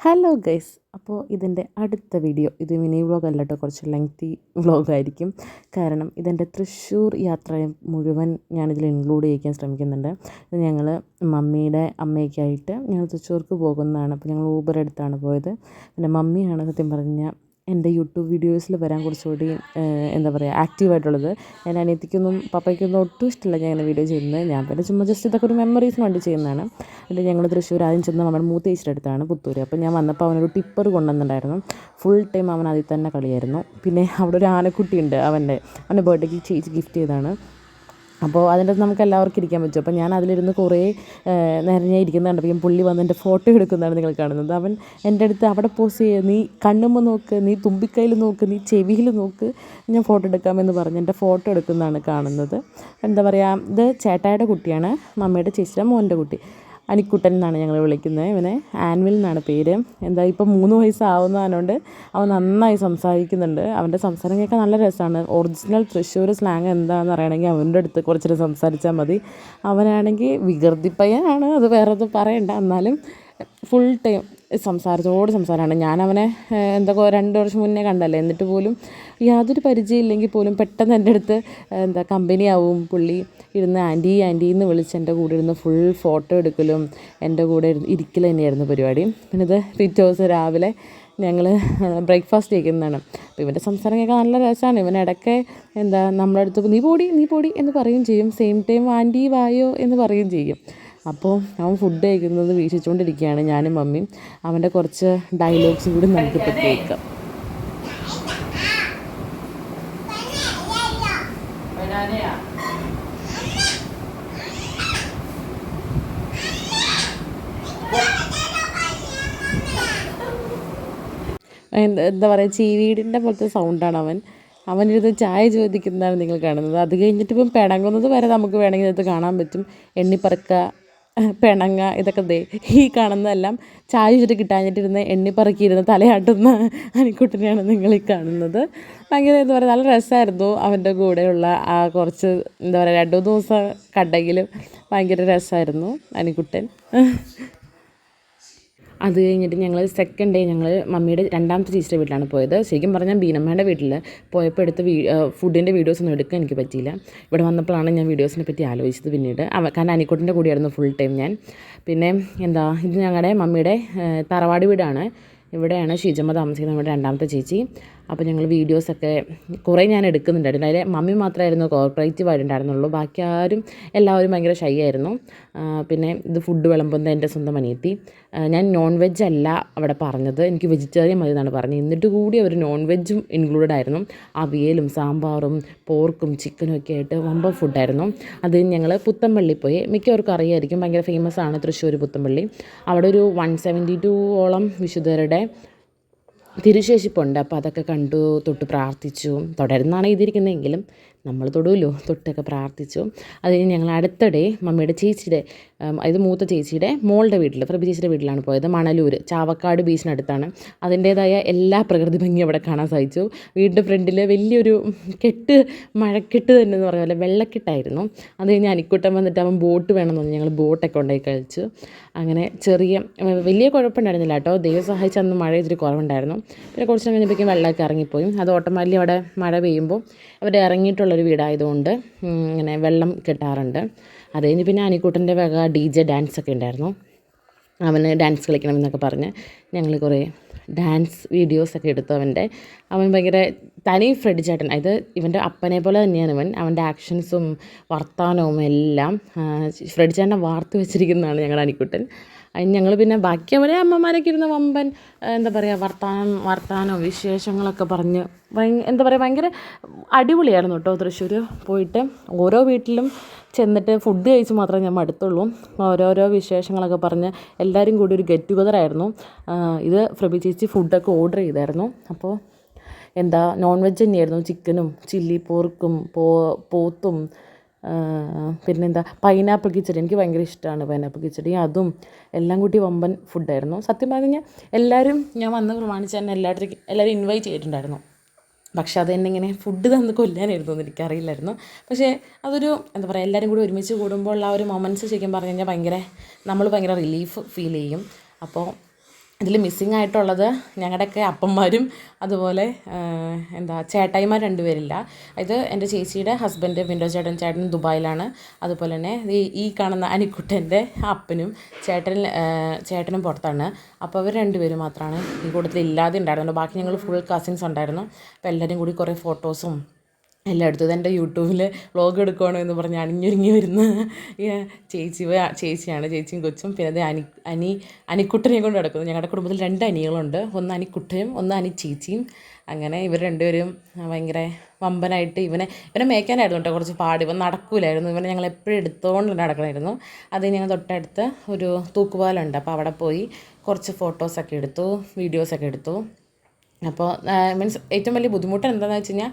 Hello guys, അപ്പോൾ ഇതിൻ്റെ അടുത്ത വീഡിയോ ഇത് മിനി വ്ളോഗ് അല്ല കേട്ടോ, കുറച്ച് ലെങ്തി വ്ളോഗായിരിക്കും. കാരണം ഇതെൻ്റെ തൃശ്ശൂർ യാത്ര മുഴുവൻ ഞാനിതിൽ ഇൻക്ലൂഡ് ചെയ്യിക്കാൻ ശ്രമിക്കുന്നുണ്ട്. ഇത് ഞങ്ങൾ മമ്മിയുടെ അമ്മയ്ക്കായിട്ട് ഞങ്ങൾ തൃശ്ശൂർക്ക് പോകുന്നതാണ്. അപ്പോൾ ഞങ്ങൾ ഊബർ എടുത്താണ് പോയത്. പിന്നെ മമ്മിയാണ് സത്യം പറഞ്ഞാൽ എൻ്റെ യൂട്യൂബ് വീഡിയോസിൽ വരാൻ കുറച്ചുകൂടി എന്താ പറയുക ആക്റ്റീവായിട്ടുള്ളത്. എൻ്റെ അനിയത്തിക്കൊന്നും പപ്പയ്ക്കൊന്നും ഒട്ടും ഇഷ്ടമില്ല ഞാൻ ഇങ്ങനെ വീഡിയോ ചെയ്യുന്നത്. ഞാൻ പിന്നെ ചുമ്മാ ജസ്റ്റ് ഇതൊക്കെ ഒരു മെമ്മറീസിന് വേണ്ടി ചെയ്യുന്നതാണ്. എന്നിട്ട് ഞങ്ങൾ തൃശ്ശൂർ ആദ്യം ചെന്ന് നമ്മുടെ മൂത്ത ചേച്ചിയുടെ അടുത്താണ് പുത്തൂർ. അപ്പോൾ ഞാൻ വന്നപ്പോൾ അവനൊരു ടിപ്പർ കൊണ്ടുവന്നിട്ടുണ്ടായിരുന്നു. ഫുൾ ടൈം അവൻ അതിൽ തന്നെ കളിയായിരുന്നു. പിന്നെ അവിടെ ഒരു ആനക്കുട്ടിയുണ്ട്, അവൻ്റെ ബർത്ത്ഡേക്ക് ചേച്ചി ഗിഫ്റ്റ് ചെയ്തതാണ്. അപ്പോൾ അതിൻ്റെ അകത്ത് നമുക്ക് എല്ലാവർക്കും ഇരിക്കാൻ പറ്റും. അപ്പോൾ ഞാൻ അതിലിരുന്ന് കുറേ നേരം ഞാൻ ഇരിക്കുന്നത് കണ്ടപ്പോൾ പുള്ളി വന്ന് എൻ്റെ ഫോട്ടോ എടുക്കുന്നതാണ് നിങ്ങൾ കാണുന്നത്. അവൻ എൻ്റെ അടുത്ത് അവിടെ പോസ് ചെയ്യുക, നീ കണ്ണുമ്പോൾ നോക്ക്, നീ തുമ്പിക്കൈയിൽ നോക്ക്, നീ ചെവിയിൽ നോക്ക്, ഞാൻ ഫോട്ടോ എടുക്കാമെന്ന് പറഞ്ഞ് എൻ്റെ ഫോട്ടോ എടുക്കുന്നതാണ് കാണുന്നത്. എന്താ പറയുക, ഇത് ചേട്ടായുടെ കുട്ടിയാണ്, മമ്മിയുടെ ചേച്ചിയുടെ മോൻ്റെ കുട്ടി. അനിക്കുട്ടൻ എന്നാണ് ഞങ്ങൾ വിളിക്കുന്നത്. ഇവനെ ആൻവിൽ എന്നാണ് പേര്. എന്താ ഇപ്പോൾ 3 വയസ്സാവുന്നതുകൊണ്ട് അവൻ നന്നായി സംസാരിക്കുന്നുണ്ട്. അവൻ്റെ സംസാരം കേൾക്കാൻ നല്ല രസമാണ്. ഒറിജിനൽ തൃശ്ശൂർ സ്ലാങ് എന്താണെന്ന് അറിയണമെങ്കിൽ അവൻ്റെ അടുത്ത് കുറച്ചേരം സംസാരിച്ചാൽ മതി. അവനാണെങ്കിൽ വികൃതിപ്പയ്യനാണ്, അത് വേറെ ഒന്നും പറയണ്ട. എന്നാലും ഫുൾ ടൈം സംസാരമാണ്. ഞാനവനെ എന്തൊക്കെ 2 വർഷം മുന്നേ കണ്ടല്ലേ, എന്നിട്ട് പോലും യാതൊരു പരിചയമില്ലെങ്കിൽ പോലും പെട്ടെന്ന് എൻ്റെ അടുത്ത് കമ്പനിയാവും. പുള്ളി ഇരുന്ന് ആൻറ്റി എന്ന് വിളിച്ച് എൻ്റെ കൂടെ ഇരുന്ന് ഫുൾ ഫോട്ടോ എടുക്കലും എൻ്റെ കൂടെ ഇരിക്കൽ തന്നെയായിരുന്നു പരിപാടി. പിന്നെ ഇത് പിറ്റേ ദിവസം രാവിലെ ഞങ്ങൾ ബ്രേക്ക്ഫാസ്റ്റ് കഴിക്കുന്നതാണ്. അപ്പോൾ ഇവൻ്റെ സംസാരം കേൾക്കാൻ നല്ല രസമാണ്. ഇവൻ ഇടയ്ക്ക് നമ്മളെ അടുത്ത് നീ പോടി എന്ന് പറയുകയും ചെയ്യും. സെയിം ടൈം ആൻറ്റി വായോ എന്ന് പറയുകയും ചെയ്യും. അപ്പോൾ അവൻ ഫുഡ് കഴിക്കുന്നത് വീക്ഷിച്ചുകൊണ്ടിരിക്കുകയാണ് ഞാനും മമ്മിയും. അവൻ്റെ കുറച്ച് ഡയലോഗ്സും കൂടി നമുക്കിപ്പോൾ കേൾക്കാം. എന്താ പറയുക, ചീവീടിൻ്റെ പോലത്തെ സൗണ്ടാണ് അവനിരുന്ന് ചായ ചോദിക്കുന്നതാണ് നിങ്ങൾ കാണുന്നത്. അത് കഴിഞ്ഞിട്ട് ഇപ്പം പിണങ്ങുന്നത് വരെ നമുക്ക് വേണമെങ്കിൽ ഇത് കാണാൻ പറ്റും. എണ്ണിപ്പറക്കുക, പിണങ്ങ, ഇതൊക്കെ ഈ കാണുന്നതെല്ലാം ചായ ചുറ്റി കിട്ടാഞ്ഞിട്ടിരുന്ന് എണ്ണിപ്പറക്കിയിരുന്ന് തലയാട്ടുന്ന അനിക്കുട്ടനെയാണ് നിങ്ങൾ ഈ കാണുന്നത്. ഭയങ്കര എന്താ പറയുക, നല്ല രസമായിരുന്നു അവൻ്റെ കൂടെയുള്ള ആ കുറച്ച് എന്താ പറയുക 2-3 ദിവസം കണ്ടെങ്കിലും ഭയങ്കര രസമായിരുന്നു അനിക്കുട്ടൻ. അത് കഴിഞ്ഞിട്ട് ഞങ്ങൾ സെക്കൻഡ് ഡേ ഞങ്ങൾ മമ്മിയുടെ 2ാമത്തെ ചേച്ചിയുടെ വീട്ടിലാണ് പോയത്. ശരിക്കും പറഞ്ഞാൽ ബീനമ്മയുടെ വീട്ടിൽ പോയപ്പോൾ എടുത്ത ഫുഡിൻ്റെ വീഡിയോസൊന്നും എടുക്കാൻ എനിക്ക് പറ്റിയില്ല. ഇവിടെ വന്നപ്പോഴാണ് ഞാൻ വീഡിയോസിനെ പറ്റി ആലോചിച്ചത് പിന്നീട്. കാരണം അനിക്കുട്ടൻ്റെ കൂടെയായിരുന്നു ഫുൾ ടൈം ഞാൻ. പിന്നെ ഇത് ഞങ്ങളുടെ മമ്മിയുടെ തറവാട് വീടാണ്. ഇവിടെയാണ് ഷീജമ്മ താമസിക്കുന്നത്, നമ്മുടെ 2ാമത്തെ ചേച്ചി. അപ്പോൾ ഞങ്ങൾ വീഡിയോസൊക്കെ കുറേ ഞാൻ എടുക്കുന്നുണ്ടായിരുന്നു. അതിൽ മമ്മി മാത്രമായിരുന്നു കോർപ്പറേറ്റീവ് ആയിട്ടുണ്ടായിരുന്നുള്ളൂ. ബാക്കി എല്ലാവരും ഭയങ്കര ഷൈ ആയിരുന്നു. പിന്നെ ഇത് ഫുഡ് വിളമ്പുന്നത് എൻ്റെ സ്വന്തം അനിയത്തി. ഞാൻ നോൺ വെജ് അല്ല അവിടെ പറഞ്ഞത്, എനിക്ക് വെജിറ്റേറിയൻ മതി എന്നാണ് പറഞ്ഞത്. എന്നിട്ട് കൂടി അവർ നോൺ വെജും ഇൻക്ലൂഡഡ് ആയിരുന്നു. അവിയലും സാമ്പാറും പോർക്കും ചിക്കനും ഒക്കെ ആയിട്ട് വമ്പൻ ഫുഡായിരുന്നു. അത് ഞങ്ങൾ പുത്തമ്പള്ളി പോയി. മിക്കവർക്കും അറിയായിരിക്കും, ഭയങ്കര ഫേമസ് ആണ് തൃശ്ശൂർ പുത്തമ്പള്ളി. അവിടെ ഒരു 172ഓളം വിശുദ്ധരുടെ തിരുശേഷിപ്പുണ്ട്. അപ്പോൾ അതൊക്കെ കണ്ടു, തൊട്ട് പ്രാർത്ഥിച്ചു. തുടരുന്നാണ് എഴുതിയിരിക്കുന്നതെങ്കിലും നമ്മൾ തൊടുമല്ലോ, തൊട്ടൊക്കെ പ്രാർത്ഥിച്ചു. അത് കഴിഞ്ഞ് ഞങ്ങൾ അടുത്തിടെ മമ്മിയുടെ ചേച്ചിയുടെ ഇത് മൂത്ത ചേച്ചിയുടെ മോളുടെ വീട്ടിൽ, പ്രഭി ചേച്ചിയുടെ വീട്ടിലാണ് പോയത്. മണലൂർ ചാവക്കാട് ബീച്ചിനടുത്താണ്. അതിൻ്റേതായ എല്ലാ പ്രകൃതി ഭംഗിയും അവിടെ കാണാൻ സാധിച്ചു. വീടിൻ്റെ ഫ്രണ്ടിൽ വലിയൊരു മഴക്കെട്ട് തന്നെ എന്ന് പറയുന്നത് വെള്ളക്കെട്ടായിരുന്നു. അത് കഴിഞ്ഞ് അനിക്കുട്ടൻ വന്നിട്ട് അവൻ ബോട്ട് വേണമെന്ന് പറഞ്ഞ് ഞങ്ങൾ ബോട്ടൊക്കെ ഉണ്ടായി കഴിച്ചു. അങ്ങനെ വലിയ കുഴപ്പമുണ്ടായിരുന്നില്ല കേട്ടോ. ദൈവം സഹായിച്ച് അന്ന് മഴ ഇത്തിരി കുറവുണ്ടായിരുന്നു. പിന്നെ കുറച്ച് കഴിഞ്ഞപ്പോഴേക്കും വെള്ളമൊക്കെ ഇറങ്ങിപ്പോയി. അത് ഓട്ടോമാറ്റിക്കലി അവിടെ മഴ പെയ്യുമ്പോൾ അവിടെ ഇറങ്ങിയിട്ടുള്ളൊരു വീടായതുകൊണ്ട് ഇങ്ങനെ വെള്ളം കെട്ടാറുണ്ട്. അത് കഴിഞ്ഞ് പിന്നെ അനിക്കുട്ടൻ്റെ വക DJ ഡാൻസൊക്കെ ഉണ്ടായിരുന്നു. അവന് ഡാൻസ് കളിക്കണമെന്നൊക്കെ പറഞ്ഞ് ഞങ്ങൾ കുറേ ഡാൻസ് വീഡിയോസൊക്കെ എടുത്തു. അവൻ ഭയങ്കര തനി ഫ്രെഡി ചേട്ടൻ, അതായത് ഇവൻ്റെ അപ്പനെ പോലെ തന്നെയാണ് അവൻ്റെ ആക്ഷൻസും വർത്തമാനവും എല്ലാം ഫ്രെഡി ചേട്ടനെ വാർത്ത് വെച്ചിരിക്കുന്നതാണ് ഞങ്ങളുടെ അനിക്കുട്ടൻ. അതിന് ഞങ്ങൾ പിന്നെ ബാക്കിയവരെ അമ്മമാരൊക്കെ ഇരുന്ന് വമ്പൻ എന്താ പറയുക വർത്തമാനവും വിശേഷങ്ങളൊക്കെ പറഞ്ഞ് ഭയങ്കര അടിപൊളിയായിരുന്നു കേട്ടോ. തൃശ്ശൂർ പോയിട്ട് ഓരോ വീട്ടിലും ചെന്നിട്ട് ഫുഡ് കഴിച്ച് മാത്രമേ ഞാൻ മടുത്തുള്ളൂ. ഓരോരോ വിശേഷങ്ങളൊക്കെ പറഞ്ഞ് എല്ലാവരും കൂടി ഒരു ഗെറ്റ് ടുഗദർ ആയിരുന്നു. ഇത് പ്രഭി ചേച്ചി ഫുഡൊക്കെ ഓർഡർ ചെയ്തായിരുന്നു. അപ്പോൾ നോൺ വെജ് തന്നെയായിരുന്നു. ചിക്കനും ചില്ലി പോർക്കും പോത്തും പിന്നെന്താ പൈനാപ്പിൾ കിച്ചടി. എനിക്ക് ഭയങ്കര ഇഷ്ടമാണ് പൈനാപ്പിൾ കിച്ചടി. അതും എല്ലാം കൂട്ടി വമ്പൻ ഫുഡായിരുന്നു. സത്യം പറഞ്ഞാൽ എല്ലാവരും ഞാൻ വന്ന് പ്രമാണിച്ച് തന്നെ എല്ലാവരും ഇൻവൈറ്റ് ചെയ്തിട്ടുണ്ടായിരുന്നു. പക്ഷെ അതെന്നെ ഇങ്ങനെ ഫുഡ് തന്ന് കൊല്ലാനായിരുന്നു എന്ന് എനിക്കറിയില്ലായിരുന്നു. പക്ഷേ അതൊരു എന്താ പറയുക, എല്ലാവരും കൂടി ഒരുമിച്ച് കൂടുമ്പോൾ ആ ഒരു മൊമെൻറ്റ്സ് ശരിക്കും പറഞ്ഞു കഴിഞ്ഞാൽ നമ്മൾ ഭയങ്കര റിലീഫ് ഫീൽ ചെയ്യും. അപ്പോൾ ഇതിൽ മിസ്സിങ് ആയിട്ടുള്ളത് ഞങ്ങളുടെയൊക്കെ അപ്പന്മാരും അതുപോലെ ചേട്ടായിമാർ 2 പേരില്ല. ഇത് എൻ്റെ ചേച്ചിയുടെ ഹസ്ബൻഡ് വിൻഡോ ചേട്ടൻ ദുബായിലാണ്. അതുപോലെ തന്നെ ഈ കാണുന്ന അനിക്കുട്ടൻ്റെ അപ്പനും ചേട്ടനും പുറത്താണ്. അപ്പോൾ അവർ 2 പേര് മാത്രമാണ് ഈ കൂട്ടത്തിൽ ഇല്ലാതെ ഉണ്ടായിരുന്നുള്ളൂ. ബാക്കി ഞങ്ങൾ ഫുൾ കസിൻസ് ഉണ്ടായിരുന്നു. അപ്പോൾ എല്ലാവരും കൂടി കുറേ ഫോട്ടോസും എല്ലാം എടുത്തത്. എൻ്റെ യൂട്യൂബിൽ വ്ളോഗ് എടുക്കുകയാണോ എന്ന് പറഞ്ഞ് അണിഞ്ഞൊരുങ്ങി വരുന്ന ചേച്ചിയാണ്, ചേച്ചിയും കൊച്ചും. പിന്നെ അത് അനിക്കുട്ടനെയും കൊണ്ട് നടക്കുന്നു. ഞങ്ങളുടെ കുടുംബത്തിൽ 2 അനികളുണ്ട്. ഒന്ന് അനിക്കുട്ടനും ഒന്ന് ചേച്ചിയും. അങ്ങനെ ഇവർ 2 പേരും ഭയങ്കര വമ്പനായിട്ട് ഇവനെ മേയ്ക്കാനായിരുന്നു കേട്ടോ കുറച്ച് പാട്. ഇവൻ നടക്കൂലായിരുന്നു. ഇവനെ ഞങ്ങൾ എപ്പോഴും എടുത്തുകൊണ്ട് നടക്കണമായിരുന്നു. അത് ഞങ്ങൾ തൊട്ടടുത്ത് ഒരു തൂക്കുപാലമുണ്ട്. അപ്പോൾ അവിടെ പോയി കുറച്ച് ഫോട്ടോസൊക്കെ എടുത്തു, വീഡിയോസൊക്കെ എടുത്തു. അപ്പോൾ മീൻസ് ഏറ്റവും വലിയ ബുദ്ധിമുട്ട് എന്താണെന്ന് വെച്ച് കഴിഞ്ഞാൽ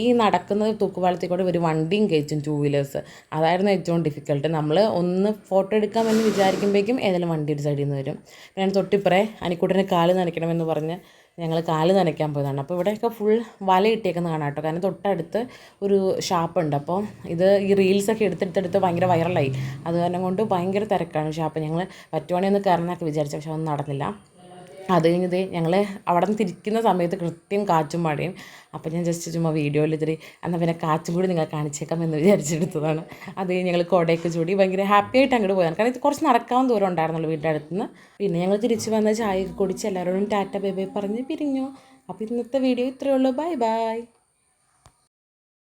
ഈ നടക്കുന്ന തൂക്കുപാലത്തിൽ കൂടെ ഒരു വണ്ടിയും കയറ്റും, 2 വീലേഴ്സ്. അതായിരുന്നു ഏറ്റവും ഡിഫിക്കൽട്ട്. നമ്മൾ ഒന്ന് ഫോട്ടോ എടുക്കാമെന്ന് വിചാരിക്കുമ്പോഴേക്കും ഏതെങ്കിലും വണ്ടി ഒരു സൈഡിൽ നിന്ന് വരും. പിന്നെ തൊട്ടിപ്പുറേ അനിക്കുട്ടന് കാല് നനയ്ക്കണമെന്ന് പറഞ്ഞ് ഞങ്ങൾ കാല് നനയ്ക്കാൻ പോയതാണ്. അപ്പോൾ ഇവിടെയൊക്കെ ഫുൾ വല ഇട്ടേക്കുന്ന കാണാം കേട്ടോ. കാരണം തൊട്ടടുത്ത് ഒരു ഷാപ്പുണ്ട്. അപ്പോൾ ഈ റീൽസൊക്കെ എടുത്തെടുത്ത് ഭയങ്കര വൈറലായി. അത് കാരണം കൊണ്ട് ഭയങ്കര തിരക്കാണ് ഷാപ്പ്. ഞങ്ങൾ പറ്റുവാണെങ്കിൽ ഒന്ന് കയറണമെന്നൊക്കെ വിചാരിച്ചു, പക്ഷെ ഒന്നും നടന്നില്ല. അത് കഴിഞ്ഞത് ഞങ്ങൾ അവിടെ നിന്ന് തിരിക്കുന്ന സമയത്ത് കൃത്യം കാറ്റും മഴയും. അപ്പോൾ ഞാൻ ജസ്റ്റ് ചുമ്മാ വീഡിയോയിൽ എന്നാൽ പിന്നെ കാറ്റും കൂടി നിങ്ങളെ കാണിച്ചേക്കാം എന്ന് വിചാരിച്ചെടുത്തതാണ്. അത് ഞങ്ങൾ കുടയൊക്കെ ചൂടി ഭയങ്കര ഹാപ്പി ആയിട്ട് അങ്ങോട്ട് പോയതാണ്. കാരണം ഇത് കുറച്ച് നടക്കാവുന്ന ദൂരം ഉണ്ടായിരുന്നുള്ളൂ വീടിൻ്റെ അടുത്ത് നിന്ന്. പിന്നെ ഞങ്ങൾ തിരിച്ച് വന്ന ചായ കുടിച്ച് എല്ലാവരോടും ടാറ്റ ബൈ ബൈ പറഞ്ഞ് പിരിഞ്ഞു. അപ്പോൾ ഇന്നത്തെ വീഡിയോ ഇത്രയേ ഉള്ളൂ. Bye bye.